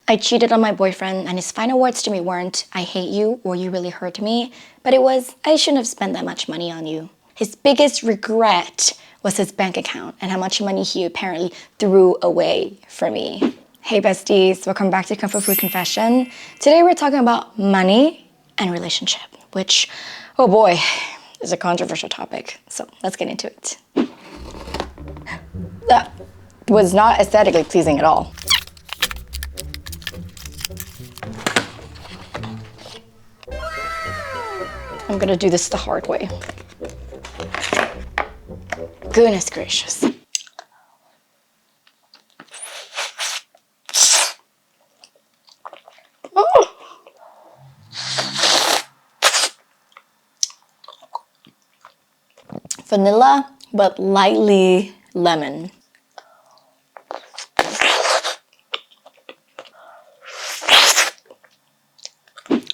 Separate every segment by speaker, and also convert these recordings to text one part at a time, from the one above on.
Speaker 1: I cheated on my boyfriend, and his final words to me weren't, "I hate you," or "You really hurt me," but it was, "I shouldn't have spent that much money on you." His biggest regret was his bank account and how much money he apparently threw away for me. Hey besties, welcome back to Comfort Food Confession. Today we're talking about money and relationship, which, oh boy, is a controversial topic. So let's get into it. That was not aesthetically pleasing at all. I'm gonna do this the hard way. Goodness gracious. Oh. Vanilla, but lightly lemon.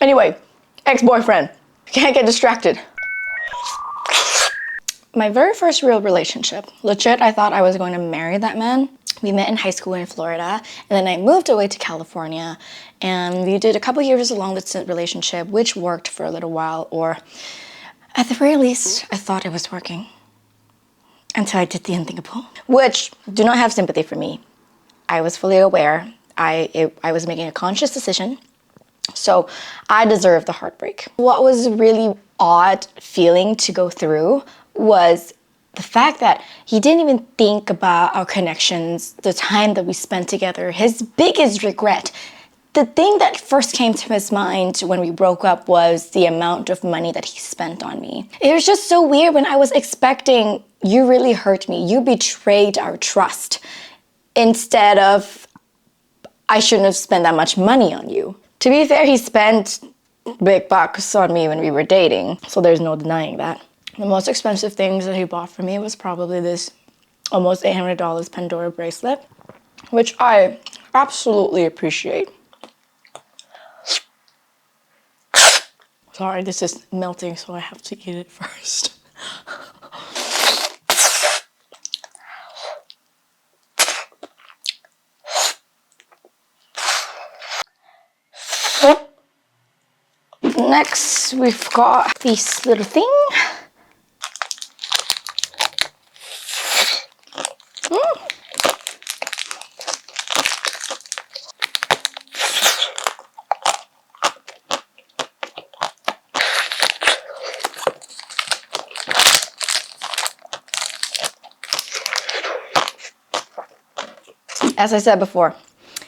Speaker 1: Anyway, ex-boyfriend. Can't get distracted. My very first real relationship. Legit, I thought I was going to marry that man. We met in high school in Florida, and then I moved away to California, and we did a couple years of long-distance relationship, which worked for a little while, or at the very least, I thought it was working. Until I did the unthinkable, which do not have sympathy for me. I was fully aware. I was making a conscious decision. So I deserve the heartbreak. What was really odd feeling to go through was the fact that he didn't even think about our connections, the time that we spent together. His biggest regret, the thing that first came to his mind when we broke up was the amount of money that he spent on me. It was just so weird when I was expecting, "You really hurt me. You betrayed our trust," instead of, "I shouldn't have spent that much money on you." To be fair, he spent big bucks on me when we were dating, so there's no denying that. The most expensive things that he bought for me was probably this almost $800 Pandora bracelet, which I absolutely appreciate. Sorry, this is melting, so I have to eat it first. Next, we've got this little thing. As I said before,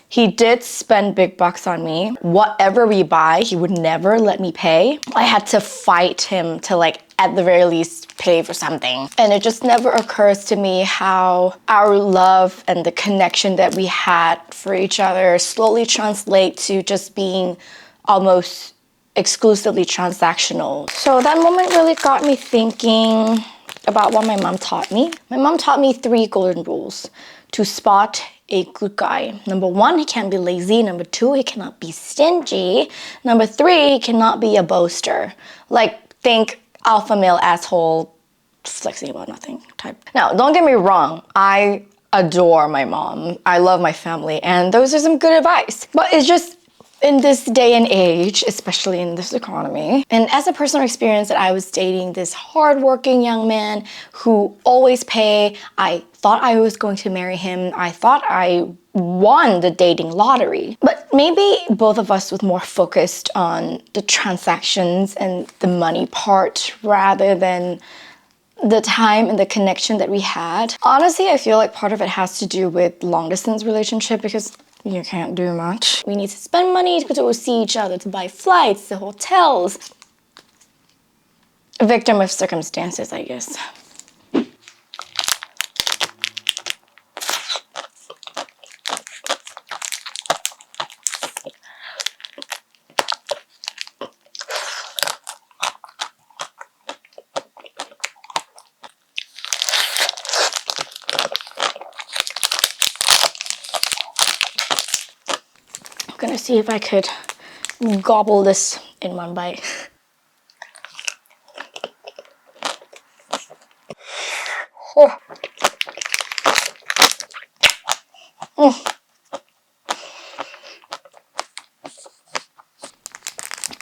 Speaker 1: he did spend big bucks on me. Whatever we buy, he would never let me pay. I had to fight him to, like, at the very least pay for something. And it just never occurs to me how our love and the connection that we had for each other slowly translate to just being almost exclusively transactional. So that moment really got me thinking about what my mom taught me. My mom taught me 3 golden rules to spot a good guy. Number 1, he can't be lazy. Number 2, he cannot be stingy. Number 3, he cannot be a boaster. Like, think alpha male asshole flexing about nothing type. Now, don't get me wrong. I adore my mom. I love my family, and those are some good advice. But it's just, in this day and age, especially in this economy, and as a personal experience that I was dating this hardworking young man who always pay, I thought I was going to marry him. I thought I won the dating lottery. But maybe both of us was more focused on the transactions and the money part rather than the time and the connection that we had. Honestly, I feel like part of it has to do with long distance relationship because you can't do much. We need to spend money to go see each other, to buy flights, the hotels. A victim of circumstances, I guess. I'm gonna see if I could gobble this in one bite. Oh.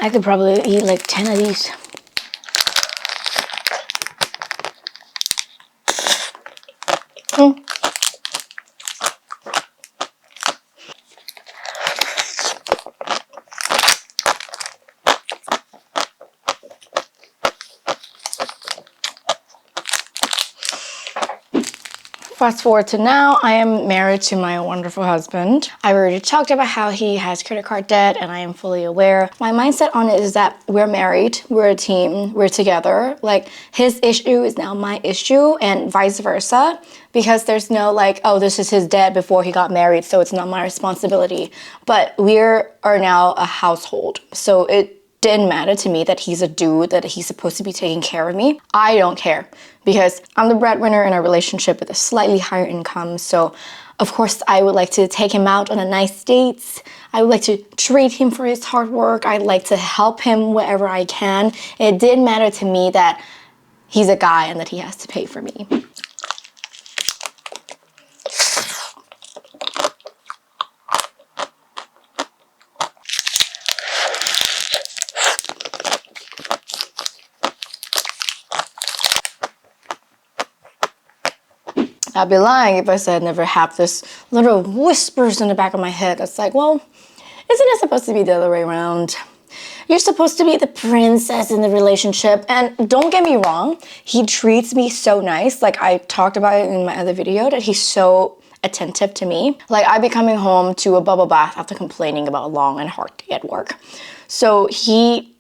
Speaker 1: I could probably eat like 10 of these. Mm. Fast forward to now, I am married to my wonderful husband. I already talked about how he has credit card debt and I am fully aware. My mindset on it is that we're married, we're a team, we're together. Like his issue is now my issue and vice versa, because there's no like, oh, this is his debt before he got married, so it's not my responsibility. But we are now a household, so it didn't matter to me that he's a dude, that he's supposed to be taking care of me. I don't care because I'm the breadwinner in a relationship with a slightly higher income. So of course I would like to take him out on a nice dates. I would like to treat him for his hard work. I'd like to help him wherever I can. It didn't matter to me that he's a guy and that he has to pay for me. I'd be lying if I said I never have this little whispers in the back of my head that's like, well, isn't it supposed to be the other way around? You're supposed to be the princess in the relationship. And don't get me wrong, he treats me so nice. Like I talked about it in my other video, that he's so attentive to me. Like I'd be coming home to a bubble bath after complaining about a long and hard day at work. So he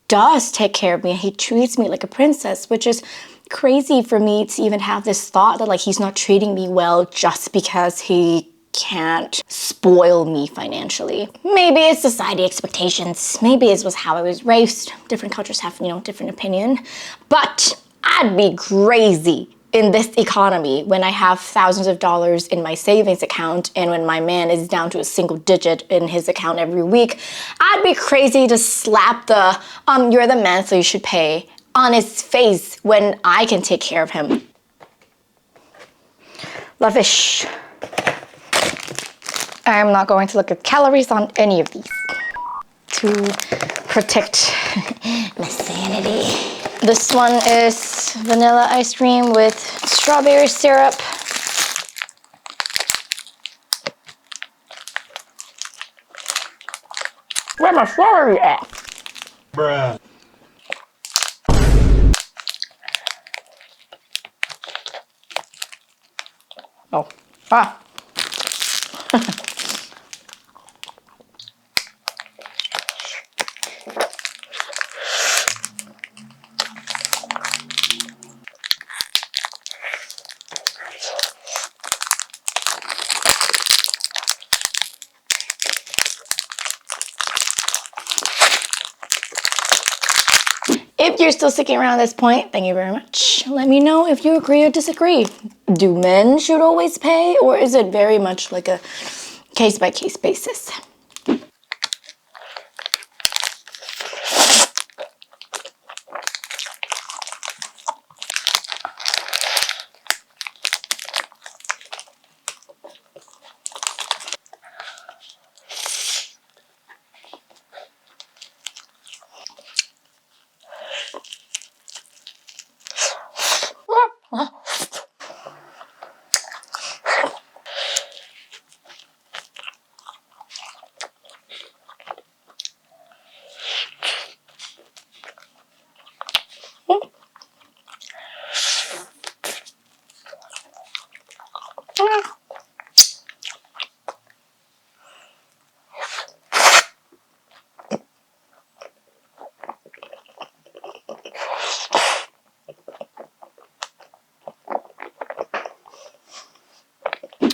Speaker 1: does take care of me and he treats me like a princess, which is crazy for me to even have this thought that like he's not treating me well just because he can't spoil me financially. Maybe it's society expectations. Maybe it was how I was raised. Different cultures have, different opinion. But I'd be crazy in this economy when I have thousands of dollars in my savings account and when my man is down to a single digit in his account every week. I'd be crazy to slap the, you're the man so you should pay on his face when I can take care of him. Love fish. I'm not going to look at calories on any of these to protect my sanity. This one is vanilla ice cream with strawberry syrup. Where's my strawberry at? Bruh. Oh, ah. If you're still sticking around at this point, thank you very much. Let me know if you agree or disagree. Do men should always pay, or is it very much like a case-by-case basis?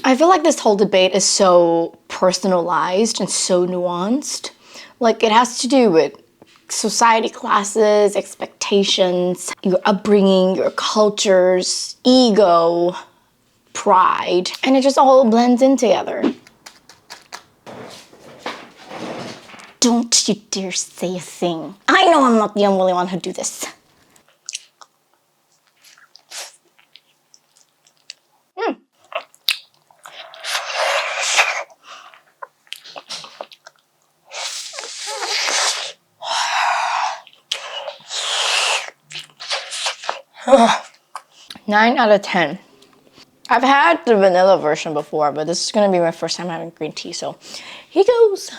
Speaker 1: I feel like this whole debate is so personalized and so nuanced. Like it has to do with society classes, expectations, your upbringing, your cultures, ego, pride, and it just all blends in together. Don't you dare say a thing. I know I'm not the only one who do this. 9 out of 10. I've had the vanilla version before, but this is gonna be my first time having green tea, so here goes.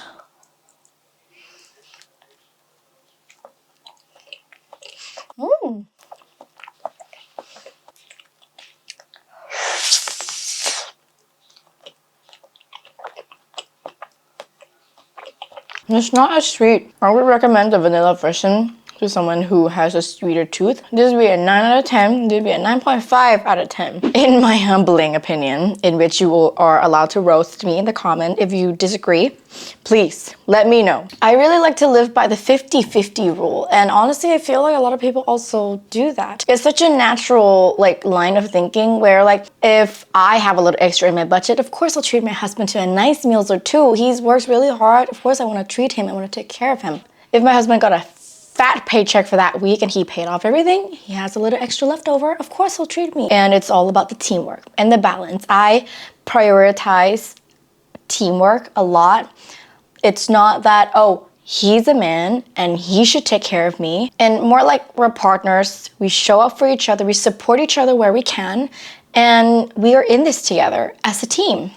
Speaker 1: It's not as sweet. I would recommend the vanilla version to someone who has a sweeter tooth. This would be a 9 out of 10. This would be a 9.5 out of 10. In my humbling opinion, in which you are allowed to roast me in the comment if you disagree, please let me know. I really like to live by the 50-50 rule, and honestly I feel like a lot of people also do that. It's such a natural line of thinking where if I have a little extra in my budget, of course I'll treat my husband to a nice meals or two. He's works really hard, of course I want to treat him, I want to take care of him. If my husband got a fat paycheck for that week and he paid off everything, he has a little extra left over, of course he'll treat me. And it's all about the teamwork and the balance. I prioritize teamwork a lot. It's not that, oh, he's a man and he should take care of me. And more like we're partners. We show up for each other. We support each other where we can. And we are in this together as a team.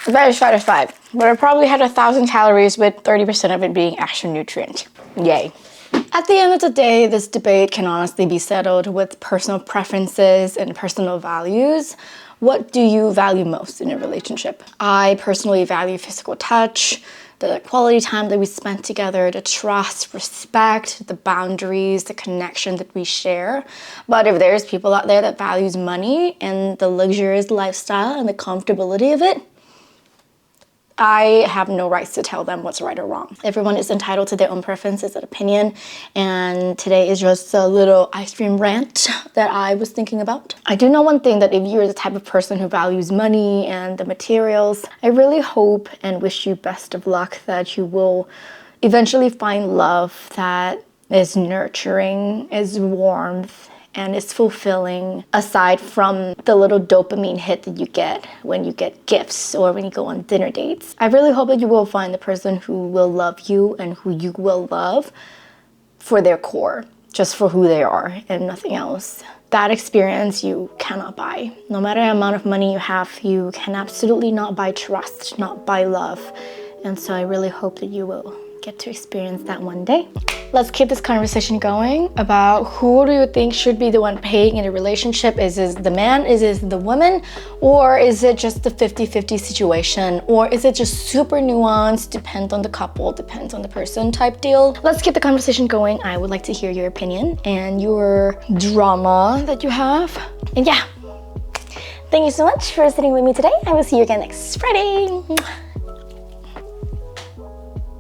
Speaker 1: Very satisfied, but I probably had 1,000 calories with 30% of it being actual nutrient. Yay. At the end of the day, this debate can honestly be settled with personal preferences and personal values. What do you value most in a relationship? I personally value physical touch, the quality time that we spent together, the trust, respect, the boundaries, the connection that we share. But if there's people out there that values money and the luxurious lifestyle and the comfortability of it, I have no rights to tell them what's right or wrong. Everyone is entitled to their own preferences and opinion, and today is just a little ice cream rant that I was thinking about. I do know one thing, that if you're the type of person who values money and the materials, I really hope and wish you best of luck that you will eventually find love that is nurturing, is warmth, and it's fulfilling, aside from the little dopamine hit that you get when you get gifts or when you go on dinner dates. I really hope that you will find the person who will love you and who you will love for their core, just for who they are and nothing else. That experience you cannot buy. No matter the amount of money you have, you can absolutely not buy trust, not buy love. And so I really hope that you will get to experience that one day. Let's keep this conversation going about who do you think should be the one paying in a relationship. Is it the man? Is it the woman? Or is it just the 50-50 situation? Or is it just super nuanced, depends on the couple, depends on the person type deal? Let's keep the conversation going. I would like to hear your opinion and your drama that you have. And yeah, thank you so much for sitting with me today. I will see you again next Friday.